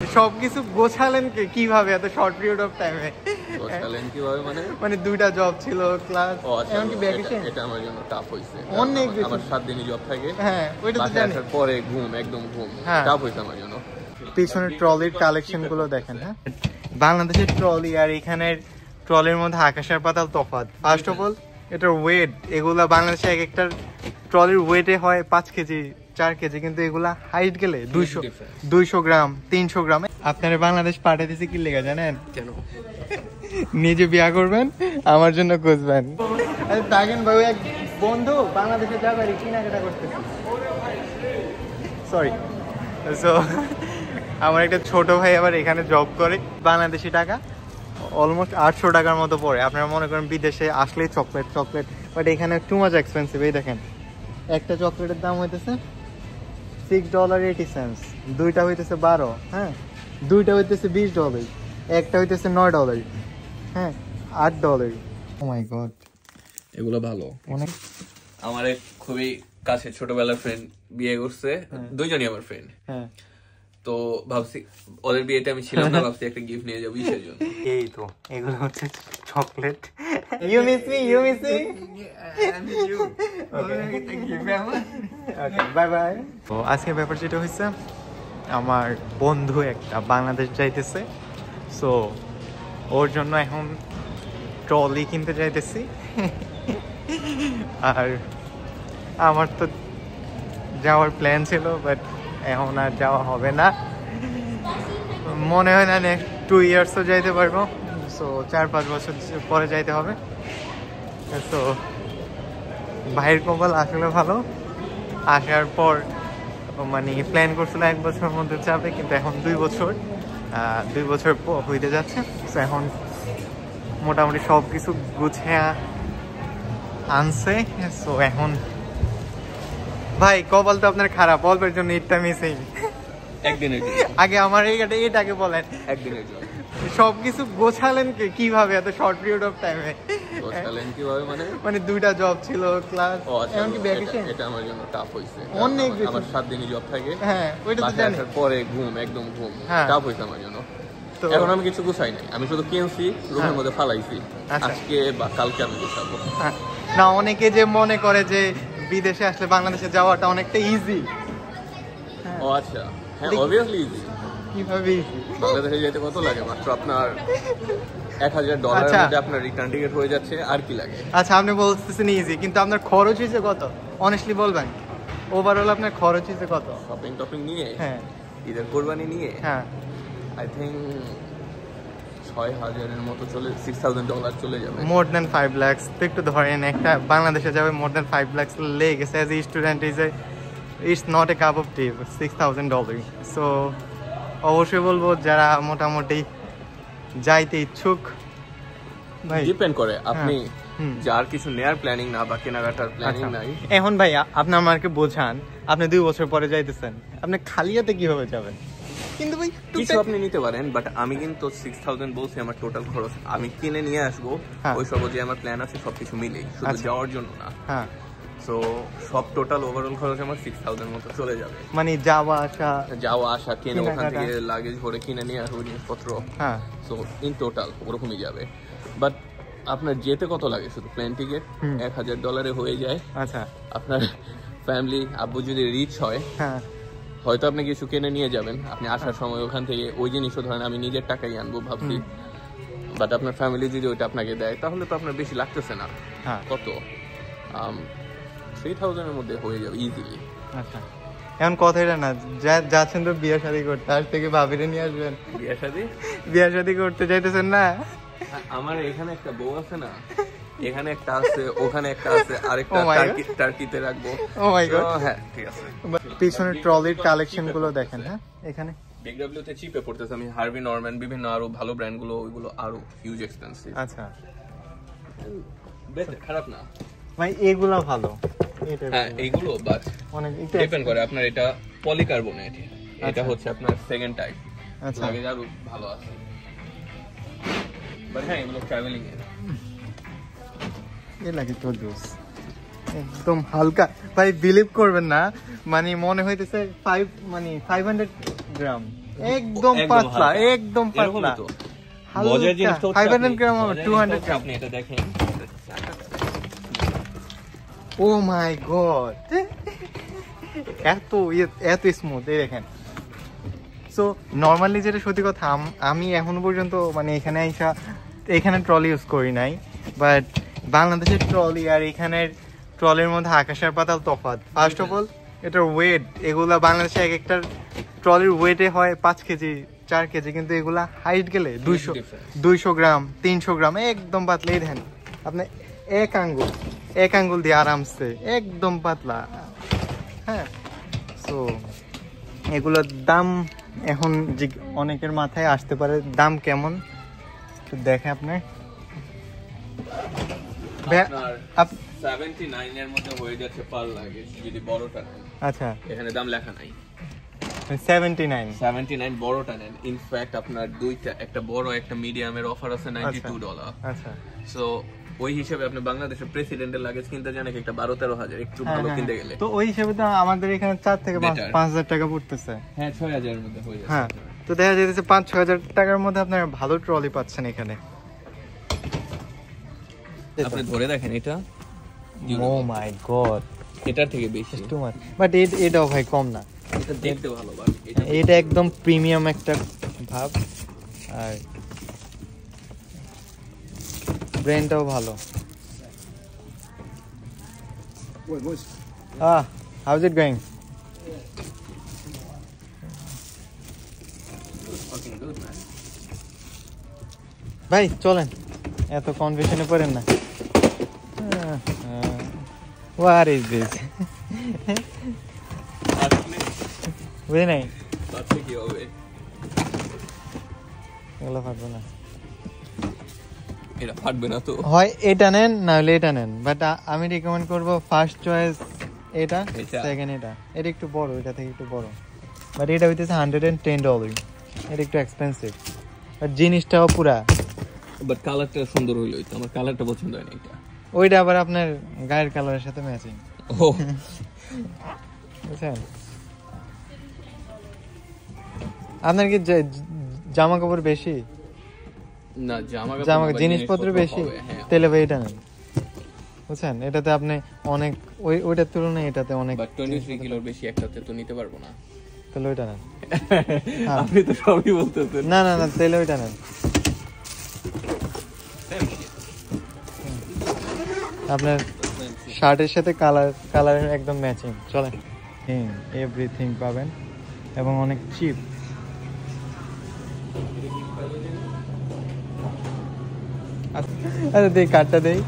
সবকিছু গোছালেন কিভাবে এত শর্ট পিরিয়ড অফ টাইমে? গোছালেন কিভাবে মানে দুইটা জব ছিল, ক্লাস, এমনকি ভ্যাকেশন। এটা আমার জন্য টাফ হইছে। অনেক বেশি। আমার 7 দিনই জব থাকে। হ্যাঁ, ওইটা তো জানি। পরে ঘুম, একদম ঘুম। টাফ হইছে আমার জন্য। পিছনের ট্রলির কালেকশন গুলো দেখেন। হ্যাঁ, বাংলাদেশের ট্রলি আর এখানের ট্রলির মধ্যে আকাশের পাতাল তফাৎ। ফার্স্ট অফ অল এটার ওয়েট, এগুলা বাংলাদেশে এক একটা ট্রলির ওয়েটে হয় 5 কেজি 4 কেজি, কিন্তু এগুলা হাইট গেলে 200 গ্রাম 300 গ্রাম। আপনারা বাংলাদেশ পাঠিয়ে দিয়েছে কি লেগে জানেন? কেন? নিজে বিয়া করবেন, আমার জন্য খুঁজবেন। দেখেন ভাই, এক বন্ধু বাংলাদেশে যাবে কেনাকাটা করতেছে। সরি, সো আমার একটা ছোট ভাই আবার এখানে জব করে, বাংলাদেশি টাকা অলমোস্ট 800 টাকার মতো পড়ে। আপনারা মনে করেন বিদেশে আসলেই চকলেট, বাট এখানে টু মাচ এক্সপেন্সিভ। এই দেখেন, একটা চকলেটের দাম হইতেছে $6.80, দুইটা হইতেছে 12, হ্যাঁ, দুইটা হইতেছে $20, একটা হইতেছে $9, হ্যাঁ, $8। ও মাই গড, এগুলো ভালো অনেক। আমার এক খুবই কাছে ছোটবেলার ফ্রেন্ড বিয়ে করছে, দুইজনই আমার ফ্রেন্ড। হ্যাঁ, তো ভাবছি ওদের বিয়েতে আমি ছিলাম না, ভাবছি একটা গিফট নিয়ে যাবো ইসের জন্য। এই তো এগুলো হচ্ছে chocolate. You miss me, you miss me. Okay, bye bye. তো আজকে ব্যাপার যেটা হয়েছে, আমার বন্ধু একটা বাংলাদেশ যাইতেছে, সো ওর জন্য এখন ট্রলি কিনতে যাইতেছি। আর আমার তো যাওয়ার প্ল্যান ছিল, বাট এখন আর যাওয়া হবে না। মনে হয় না নেক্সট 2 ইয়ার্সও যাইতে পারবো, সো 4-5 বছর পরে যাইতে হবে। সো ভাইয়ের কপাল আসলে ভালো, আসার পর মানে প্ল্যান করছিল 1 বছরের মধ্যে যাবে, কিন্তু এখন 2 বছর হইতে যাচ্ছে। সো এখন মোটামুটি সব কিছু গুছিয়ে আনছে। সো এখন ভাই কপাল তো আপনার খারাপ, অল্পের জন্য ইটটা মিসিং। একদিনের জন্য আগে আমার এটাকে বলেন, একদিনের জন্য সবকিছু গোছালেন কিভাবে এত শর্ট পিরিয়ড অফ টাইমে? গোছালেন কিভাবে মানে দুইটা জব ছিল, ক্লাস, এমনকি ভ্যাকেশন। এটা আমার জন্য টাফ হইছে। অনেক বেশি। আমার 7 দিনই জব থাকে। হ্যাঁ, ওইটা তো জানি। পরে ঘুম, একদম ঘুম। টাফ হইছে আমার জন্য। তো এখন আমি কিছু গুছাই নাই, আমি শুধু কিনছি, রুমের মধ্যে ফালাইছি। আচ্ছা। আজকে বা কালকে আমি গুছাবো। না, অনেকে যে মনে করে যে বিদেশে আসলে বাংলাদেশে যাওয়াটা অনেকটা ইজি। ও আচ্ছা, হ্যাঁ, অবভিয়াসলি ইজি। কিভাবে ইজি? বাংলাদেশে যেতে কত লাগে? মাত্র আপনার $1000 মধ্যে আপনার রিটার্ন টিকেট হয়ে যাচ্ছে, আর কি লাগে? আচ্ছা, আপনি বলতেছেন ইজি, কিন্তু আপনার খরচ হয়েছে কত? অনেস্টলি বলবেন, ওভারঅল আপনার খরচ হয়েছে কত? শপিং নিয়ে, হ্যাঁ, ঈদের কোরবানি নিয়ে, হ্যাঁ, আই থিঙ্ক 6000 এর মতো $6000 চলে যাবে। মোর দেন 5 lakhs তো একটু ধরেন, একটা বাংলাদেশে যাবে মোর দেন 5 lakhs লেগে গেছে। As a student it's not a cup of T, $6000। So অবশ্যই বলবো যারা মোটামুটি যাইতে ইচ্ছুক, ভাই ডিপেন্ড করে আপনি যার কিছু নেয়ার প্ল্যানিং না বা কেনাকাটার প্ল্যানিং নাই। এখন ভাই আপনি আমাকে বোঝান, আপনি 2 বছর পরে যাইতেছেন, আপনি খালি হাতে কিভাবে যাবেন? কিন্তু ভাই কিছু আপনি নিতে পারেন, বাট আমি কিন্তু 6000 বলছি আমার টোটাল খরচ। আমি কিনে নিয়ে আসবো, ওই সব যে আমার প্ল্যান আছে সবকিছু মিলেই, শুধু যাওয়ার জন্য না। হ্যাঁ, সো সব টোটাল ওভারঅল খরচ আমার 6000 মতো চলে যাবে। মানে যাওয়া আসা কিনে ওখান থেকে লাগেজ ভরে কিনে নিয়ে আসবো জিনিসপত্র। হ্যাঁ, সো ইন টোটাল ওরকমই যাবে। বাট আপনার যেতে কত লাগে? শুধু প্লেন টিকিট $1000 হয়ে যায়। আচ্ছা, আপনার ফ্যামিলি আব্বু যদি রিচ হয়, হ্যাঁ, হয়তো আপনি কিছু কিনে নিয়ে যাবেন, আপনি আসার সময় ওখান থেকে ওই জিনিসও ধরেন আমি নিজের টাকাই আনবো ভাবছি। বাট আপনার ফ্যামিলি যদি ওইটা আপনাকে দেয়, তাহলে তো আপনার বেশি লাগতেছে না। কত 3000 এর মধ্যে হয়ে যাবে ইজিলি। আচ্ছা, এখন কথা এটা না, যাচ্ছেন তো বিয়ে শাদী করতে, আজ থেকে ভাবিরে নিয়ে আসবেন। বিয়ে শাদী করতে চাইতেছেন না? আমার এখানে একটা বউ আছে না, এখানে একটা আছে, ওখানে একটা আছে, আরেকটা টার্কিতে রাখবো। ও মাই গড, হ্যাঁ ঠিক আছে। পিছনের ট্রলির কালেকশন গুলো দেখেন। হ্যাঁ, এখানে বিগ ডব্লিউ তে চিপে পড়তেছে। আমি হার্ভি নরম্যান বিভিন্ন আরো ভালো ব্র্যান্ড গুলো, ওইগুলো আরো হিউজ এক্সপেন্সিভ। আচ্ছা, খারাপ না ভাই, এগুলো ভালো। হ্যাঁ, এইগুলো বাট অনেক ডিপেন্ড করে। আপনার এটা পলিকার্বনেট, এটা হচ্ছে আপনার সেকেন্ড টাইপ। আচ্ছা, লাগে আরো ভালো আছে, বাট হ্যাঁ এগুলো ট্রাভেলিং এর লাগে তো জোস, একদম হালকা। ভাই বিলিভ করবেন না, মানে মনে হইতেছে 500 গ্রাম। একদম পাতলা, একদম পাতলা। মজার জিনিসটা হচ্ছে 500 গ্রাম হবে, 200 গ্রাম। আপনি এটা দেখেন, ও মাই গড, এত স্মুথ, এই দেখেন। সো নর্মালি যেটা সত্যি কথা, আমি এখনো পর্যন্ত মানে এখানে ট্রলি ইউজ করি নাই, বাট বাংলাদেশের ট্রলি আর এখানের ট্রলির মধ্যে আকাশের পাতাল তফাৎ। ফার্স্ট অফ অল এটার ওয়েট, এগুলা বাংলাদেশে এক একটা ট্রলির ওয়েটে হয় 5 কেজি 4 কেজি, কিন্তু এগুলা হাইট গেলে 200 গ্রাম 300 গ্রাম, একদম পাতলা। এই দেখেন আপনি এক আঙ্গুল দিয়ে আরামসে, একদম পাতলা। হ্যাঁ, সো এগুলোর দাম এখন যে অনেকের মাথায় আসতে পারে দাম কেমন, তো দেখে আপনার 79 এর মধ্যে হয়ে যাচ্ছে পার লাগে যদি বড়টা নেন। আচ্ছা, এখানে দাম লেখা নাই। 79 বড়টা নেন। ইনফ্যাক্ট আপনার দুইটা, একটা বড় একটা মিডিয়ামের অফার আছে $92। আচ্ছা, সো ওই হিসেবে আপনি বাংলাদেশের প্রেসিডেন্টের লাগেজ কিনতে জানেন একটা 12-13 হাজার, একটু ভালো কিনতে গেলে। তো ওই হিসেবে তো আমাদের এখানে 4 থেকে 5,000 টাকা পড়তেছে। হ্যাঁ, 6,000 এর মধ্যে হয়ে যাচ্ছে। হ্যাঁ, তো দেখা যাচ্ছে 5-6 হাজার টাকার মধ্যে আপনারা ভালো ট্রলি পাচ্ছেন এখানে। আপনি ধরে দেখেন, এটা ও মাই গড, এটার থেকে বেশি, টু মাচ। বাট এটাও ভাই কম না, এটা দেখতে ভালো ভাই, এটা একদম প্রিমিয়াম একটা ভাব, আর ব্র্যান্ডটাও ভালো। How's it going? ভাই চলেন, এত কনফিউশনে পড়েন না। What is this? বুঝি নাই, কি হবে এগুলো ফাটবে না। এটা ফাটবে না তো? হয় এটা নেন, না হলে এটা নেন, বাট আমি রিকমেন্ড করবো ফার্স্ট চয়েস এটা, সেকেন্ড এটা একটু বড়, এটা থেকে একটু বড়, বাট এটা হইতেছে $110। এটা একটু এক্সপেন্সিভ, বাট জিনিসটাও পুরা। বাট কালারটা সুন্দর হইলো, আমার কালারটা পছন্দ হয় না। এটা ওইটা আবার আপনার গায়ের কালারের সাথে ম্যাচিং। ও বুঝছেন, আপনার কি জামা কাপড় বেশি না, জামা জিনিসপত্র বেশি, তাহলে ভাই এটা নেন। বুঝছেন, এটাতে আপনি অনেক ওইটার তুলনায় এটাতে অনেক 23 কিলোর বেশি একটাতে তো নিতে পারবো না, তাহলে ওইটা নেন। আপনি তো সবই বলতেছেন। না, তাহলে ওইটা নেন। আপনার শার্টের সাথে কালারের একদম ম্যাচিং, চলেন। এভরিথিং পাবেন এবং অনেক চিপ। আচ্ছা দেই, কার্ডটা দেই।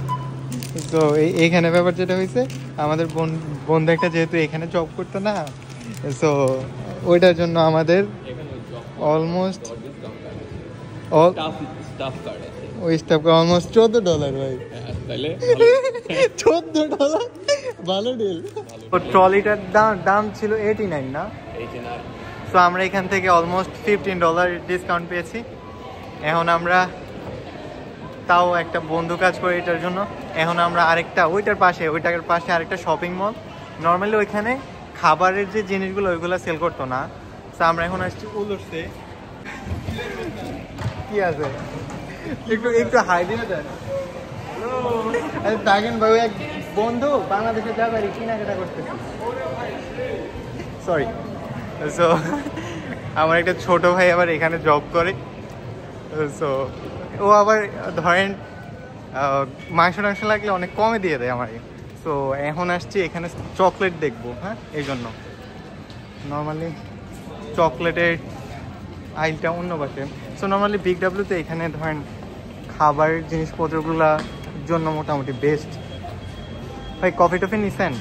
তো এইখানে ব্যাপার যেটা হয়েছে, আমাদের বন্ধু একটা যেহেতু এখানে জব করতো না, সো ওইটার জন্য আমাদের অলমোস্ট ওই স্টাফ অলমোস্ট $14 ভাই। $14 ভালো ডিল। ট্রলিটার দাম ছিল 89 না, সো আমরা এখান থেকে অলমোস্ট $15 ডিসকাউন্ট পেয়েছি। এখন আমরা তাও একটা বন্ধু কাজ করে এটার জন্য, এখন আমরা আরেকটা ওইটার পাশে আরেকটা শপিং মল, নর্মালি ওইখানে খাবারের যে জিনিসগুলো ওইগুলো সেল করতো না, তো আমরা এখন আসছি উলুসে। কি আছে একটু হাই দিয়ে দেন। দেখেন ভাই, এক বন্ধু বাংলাদেশে যাবে আর কেনাকাটা করতেছে, সরি। সো আমার একটা ছোট ভাই আবার এখানে জব করে, সো ও আবার ধরেন মাংস টাংস লাগলে অনেক কমে দিয়ে দেয় আমাকে। সো এখন আসছি এখানে চকলেট দেখবো, হ্যাঁ, এই জন্য। নর্মালি চকলেটের আইলটা অন্য পাশে। সো নর্মালি বিগ ডাব্লিউতে এখানে ধরেন খাবারের জিনিসপত্রগুলোর জন্য মোটামুটি বেস্ট। ভাই কফি টফি নিছেন?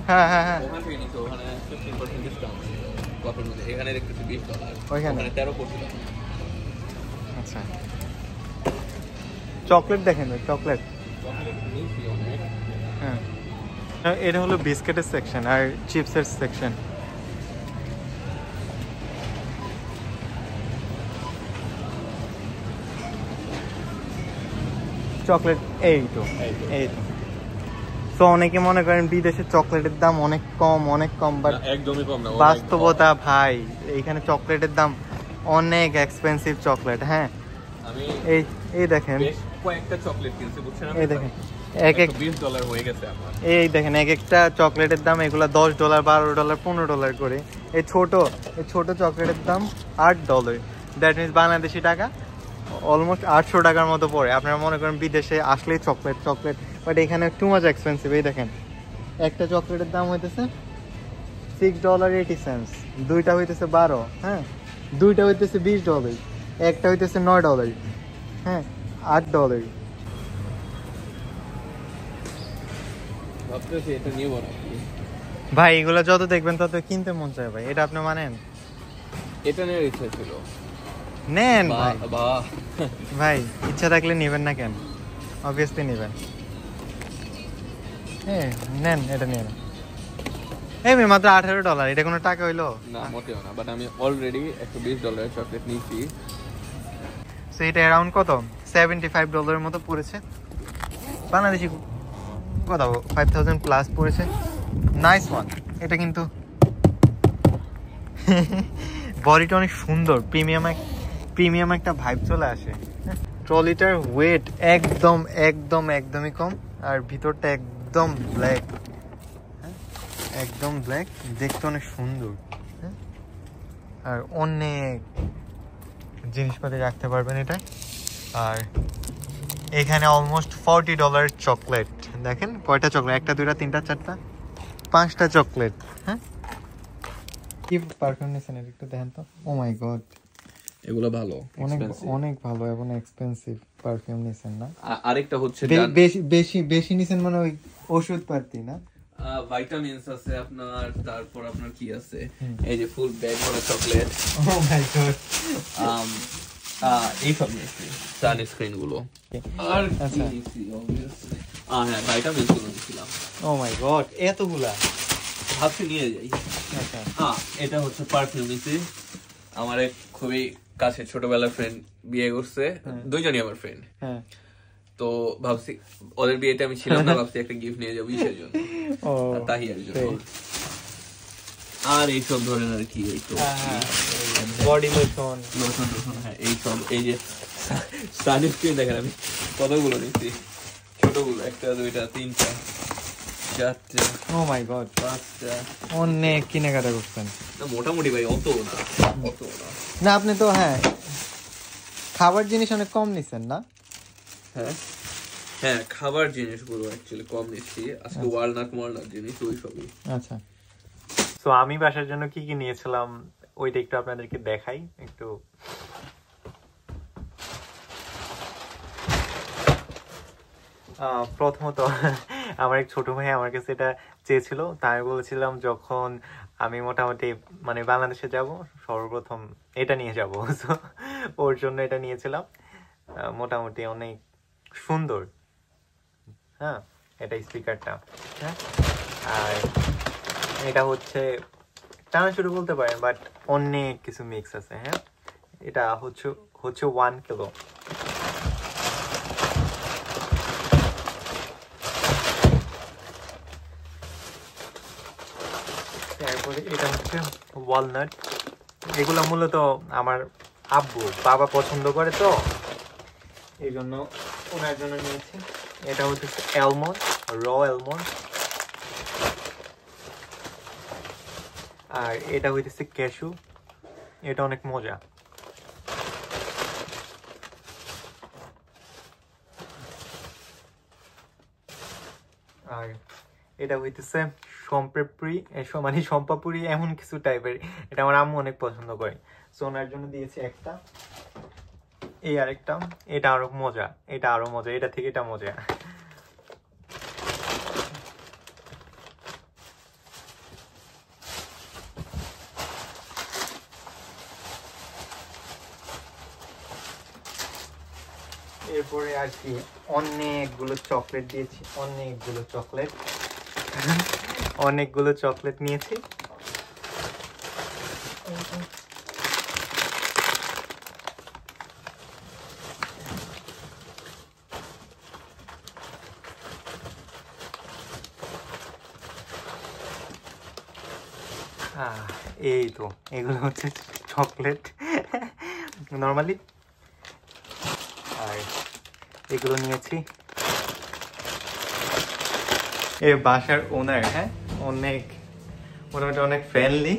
হ্যাঁ, আচ্ছা চকলেট দেখেন, চকলেট। হ্যাঁ, এটা হলো বিস্কিটের সেকশন আর চিপসের সেকশন। চকলেট এই তো তো অনেকে মনে করেন বিদেশে চকলেটের দাম অনেক কম, বাট একদমই কম না, বাস্তবতা ভাই এইখানে চকলেটের দাম অনেক এক্সপেন্সিভ চকলেট। হ্যাঁ, আমি এই দেখেন কয়েকটা চকলেট কিনছি, বুঝছেন? এই দেখেন $20 হয়ে গেছে আমার। এই দেখেন এক একটা চকলেটের দাম এগুলা $10, $12, $15 করে। এই ছোট চকলেটের দাম $8। দ্যাট মিনস বাংলাদেশি টাকা অলমোস্ট 800 টাকার মতো পড়ে। আপনারা মনে করেন বিদেশে আসলেই চকলেট, বাট এখানে টু মাচ এক্সপেন্সিভ। এই দেখেন একটা চকলেটের দাম হইতেছে $6.80, দুইটা হইতেছে 12, হ্যাঁ, দুইটা হইতেছে $20, একটা হইতেছে $9, হ্যাঁ, $8। ভাবতেছি এটা নিব না ভাই, এগুলো যত দেখবেন তত কিনতে মন চায় ভাই, এটা আপনি মানেন? এটা নেওয়ার ইচ্ছা ছিল, নেন ভাই, ইচ্ছা থাকলে নেবেন না কেন? অবভিয়াসলি নেবেন। হ্যাঁ নেন, এটা নিয়ে নেন। এই মাত্র $18, এটা কোনো টাকা হইলো না? মোটেও না, বাট আমি অলরেডি $120 চকলেট নিয়েছি। সো এটা অ্যারাউন্ড কত $75 মতো পড়েছে বাংলাদেশি, কত 5000 প্লাস পড়েছে। Nice one. এটা কিন্তু বডিটা অনেক সুন্দর, প্রিমিয়াম একটা ভাইব চলে আসে। ট্রলিটার ওয়েট একদমই কম, আর ভিতরটা একদম ব্ল্যাক, দেখতে অনেক সুন্দর। আর অনেক জিনিসপাতি রাখতে পারবেন এটা। আর এখানে অলমোস্ট $40 চকলেট। দেখেন কয়টা চকলেট, 1 2 3 4 5টা চকলেট। হ্যাঁ, কি পারফিউম নিছেন একটু দেখেন তো। ও মাই গড, এগুলো ভালো, অনেক ভালো এবং এক্সপেন্সিভ পারফিউম নিছেন না? আরেকটা হচ্ছে বেশি নিছেন মানে ওই ওষুধ পাতি না, ভাইটামিনস আছে আপনার, তারপর আপনার কি আছে, এই যে ফুল ব্যাগ ভরা চকলেট। ও মাই গড, এই সব নিয়েছি, সানস্ক্রিন গুলো। আর হ্যাঁ, ভাইটামিনস গুলো নিয়েছিলাম। ও মাই গড, এতগুলা ভাবছি নিয়ে যাই। এটা হচ্ছে পারফিউম নিয়েছি। আমার এক খুবই কাছে ছোটবেলার ফ্রেন্ড বিয়ে করছে, দুইজনই আমার ফ্রেন্ড। তো ভাবছি ওদের বিয়েতে আমি ছিলাম না, ভাবছি একটা গিফট নিয়ে যাবো ঈশের জন্য, তাহিয়ার জন্য। আর এইসব ধরেন আর কি, এই তো বডি লোশন, হ্যাঁ এইসব, এই যে সানস্ক্রিন দেখেন আমি কতগুলো নিচ্ছি, ছোটগুলো 1 2 3 4 4টা। ও মাই গড, 5টা। অনেক কেনাকাটা করছেন। মোটামুটি ভাই, অত না। আপনি তো হ্যাঁ খাবার জিনিস অনেক কম নিছেন না? হ্যাঁ, খাবার জিনিসগুলো অ্যাকচুয়ালি কম নিচ্ছি আজকে, ওয়ালনাট জিনিস ওই সবই। আচ্ছা, তো আমি বাসার জন্য কি কি নিয়েছিলাম ওইটা একটু আপনাদেরকে দেখাই। একটু প্রথমত আমার এক ছোট ভাই আমার কাছে এটা চেয়েছিল, তাই আমি বলেছিলাম যখন আমি মোটামুটি মানে বাংলাদেশে যাব সর্বপ্রথম এটা নিয়ে যাব, ওর জন্য এটা নিয়েছিলাম। মোটামুটি অনেক সুন্দর। হ্যাঁ, এটা স্পিকারটা। হ্যাঁ, আর এটা হচ্ছে টানা শুরু বলতে পারেন, বাট অনেক কিছু মিক্স আছে। হ্যাঁ, এটা হচ্ছে 1 কিলো। তারপরে এটা হচ্ছে ওয়ালনাট। এগুলো মূলত আমার বাবা পছন্দ করে, তো এই জন্য ওনার জন্য নিয়েছি। এটা হচ্ছে অ্যালমন্ড, র অ্যালমন্ড। আর এটা হইতেছে ক্যাশু, এটা অনেক মজা। আর এটা হইতেছে সম্পাপুরি এমন কিছু টাইপের, এটা আমার আম্মু অনেক পছন্দ করে, সো ওনার জন্য দিয়েছি একটা। এই আরেকটা, এটা আরো মজা, এটা থেকে এটা মজা। এরপরে আর কি অনেকগুলো চকলেট দিয়েছি, অনেকগুলো চকলেট নিয়েছি। এই তো এগুলো হচ্ছে চকলেট নর্মালি, আর এগুলো নিয়েছি। এই বাসার ওনার, হ্যাঁ, অনেক মোটামুটি অনেক ফ্রেন্ডলি,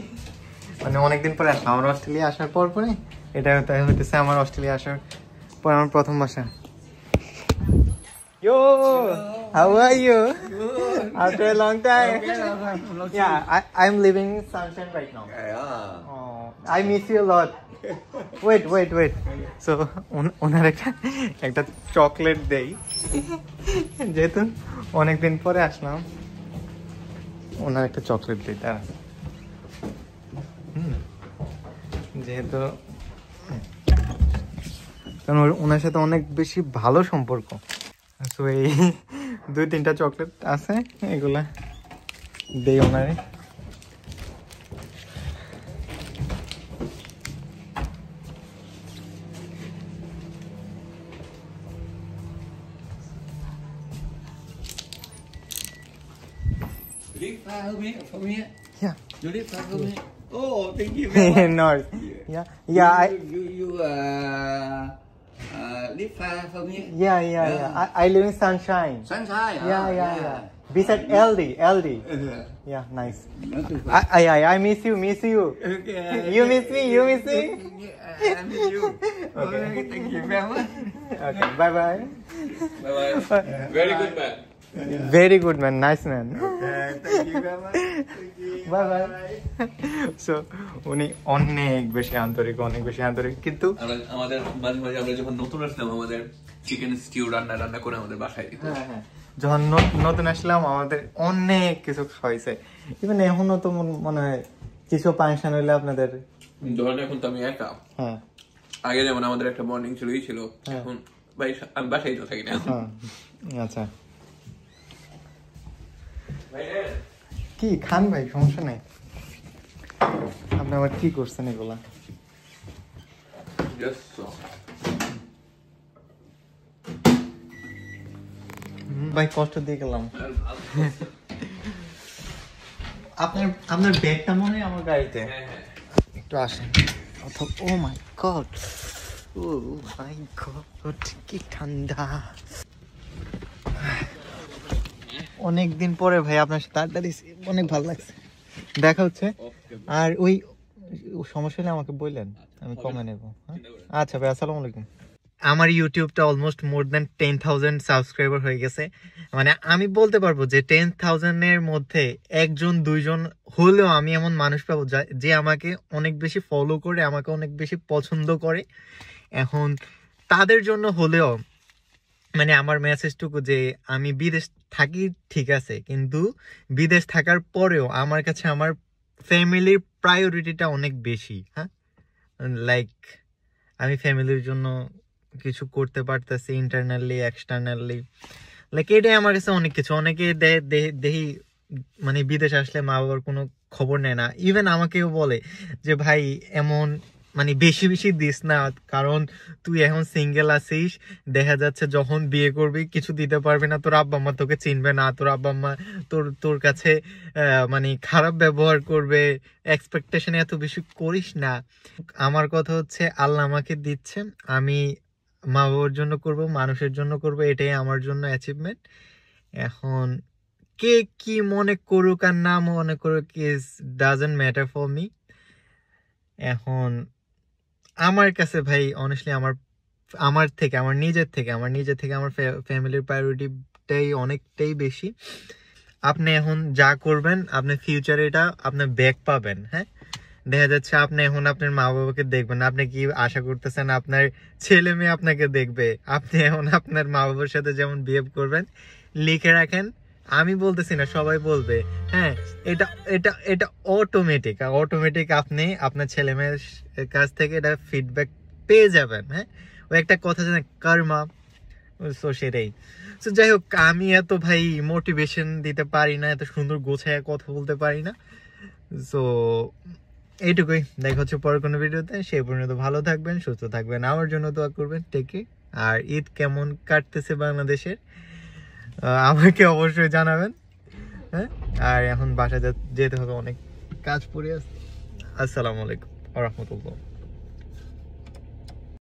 মানে অনেকদিন পরে আসলাম আমার অস্ট্রেলিয়া আসার পর পরে। এটা হইতেছে আমার অস্ট্রেলিয়া আসার পর আমার প্রথম বাসা। Yo, how are you? After a long time. Yeah, I'm living in Sunshine right now. Oh, I miss you a lot. Wait. So, ওনার একটা চকলেট দেই, যেহেতু অনেকদিন পরে আসলাম, ওনার একটা চকলেট দেই তারা, যেহেতু কারণ ওনার সাথে অনেক বেশি ভালো সম্পর্ক। তো এই 2-3টা চকলেট আছে, এগুলা দেই ওনারে। From here. Yeah. You live far from here. Oh, thank you very much. North. Yeah. You live far from here. Yeah. I live in Sunshine. Sunshine. Yeah. Beside LD. Yeah, nice. Not too far. I miss you. Okay. You miss me. Yeah, I miss you. Okay. Thank you very much. Okay, bye. Bye. Very good man. Very good man, nice man. Thank you very much. Bye. So, উনি অনেক বেশি আন্তরিক, কিন্তু আমাদের মাঝে আমরা যখন নতুন আসলাম আমাদের চিকেন স্টিউ রান্না করে আমাদের বাসায় দিত। হ্যাঁ, যখন নতুন আসলাম আমাদের অনেক কিছু খাইছে। ইভেন এখনো তো মনে হয় কিছু ফাংশন হইলে আপনাদের, ধরেন এখন তো আমি একা, হ্যাঁ, আগে যেমন আমাদের একটা বন্ডিং ছিল, এখন ভাই আমি বাসায় তো থাকি না। আচ্ছা, কি খান ভাই, সমস্যা নেই। আপনি আবার কি করছেন এগুলা? ভাই কষ্ট দিয়ে গেলাম। আপনার ব্যাগটা মনে হয় আমার গাড়িতে, একটু আসেন। ও মাই গড, কি ঠান্ডা। অনেকদিন পরে ভাই আপনার সাথে আড্ডা দিছি, অনেক ভালো লাগছে, দেখা হচ্ছে। আর ওই সমস্যা হলে আমাকে বললেন, আমি কমে নেব। আচ্ছা ভাই, আসসালামু আলাইকুম। আমার ইউটিউবটা অলমোস্ট মোর দেন 10,000 সাবস্ক্রাইবার হয়ে গেছে। মানে আমি বলতে পারবো যে 10,000-এর মধ্যে 1-2জন হলেও আমি এমন মানুষ পাবো যে আমাকে অনেক বেশি ফলো করে, আমাকে অনেক বেশি পছন্দ করে। এখন তাদের জন্য হলেও মানে আমার মেসেজটুকু যে আমি বিদেশ থাকি ঠিক আছে, কিন্তু বিদেশ থাকার পরেও আমার কাছে আমার ফ্যামিলির প্রায়োরিটিটা অনেক বেশি। হ্যাঁ, লাইক আমি ফ্যামিলির জন্য কিছু করতে পারতেছি ইন্টারনালি এক্সটার্নালি, লাইক এটাই আমার কাছে অনেক কিছু। অনেকে দেখি মানে বিদেশ আসলে মা বাবার কোনো খবর নেয় না। ইভেন আমাকেও বলে যে ভাই এমন মানে বেশি দিস না, কারণ তুই এখন সিঙ্গেল আছিস, দেখা যাচ্ছে যখন বিয়ে করবি কিছু দিতে পারবি না, তোর আব্বা আম্মা তোকে চিনবে না, তোর আব্বা আম্মা তোর কাছে মানে খারাপ ব্যবহার করবে, এক্সপেকটেশন এত বেশি করিস না। আমার কথা হচ্ছে আল্লাহ আমাকে দিচ্ছে, আমি মা বাবার জন্য করব, মানুষের জন্য করব, এটাই আমার জন্য অ্যাচিভমেন্ট। এখন কে কি মনে করুক আর না মনে করুক, is doesn't matter for me. এখন আমার কাছে ভাই অনেস্টলি আমার নিজের থেকে আমার ফ্যামিলির প্রায়োরিটিটাই অনেকটাই বেশি। আপনি এখন যা করবেন, আপনি ফিউচারে এটা আপনার ব্যাক পাবেন। হ্যাঁ, দেখা যাচ্ছে আপনি এখন আপনার মা বাবাকে দেখবেন, আপনি কি আশা করতেছেন আপনার ছেলে মেয়ে আপনাকে দেখবে? আপনি এখন আপনার মা বাবার সাথে যেমন বিহেভ করবেন, লিখে রাখেন। আমি বলতেছি না, সবাই বলবে। হ্যাঁ, এটা অটোমেটিক আপনি আপনার ছেলে মেয়ের কাছ থেকে এটা ফিডব্যাক পেয়ে যাবেন। হ্যাঁ, ওই একটা কথা জানেন, কর্মা। সো সেটাই। সো যাই হোক, আমি এত ভাই মোটিভেশন দিতে পারি না, এত সুন্দর গোছায় কথা বলতে পারি না। সো এইটুকুই, দেখা হচ্ছে পরের কোনো ভিডিওতে। সেই পর্যন্ত ভালো থাকবেন, সুস্থ থাকবেন, আমার জন্য দোয়া করবেন। Take care. আর ঈদ কেমন কাটতেছে বাংলাদেশের আমাকে অবশ্যই জানাবেন। হ্যাঁ, আর এখন বাসায় যেতে হবে অনেক। কাজ পড়ে আছে। আসসালামু আলাইকুম ওয়া রাহমাতুল্লাহ।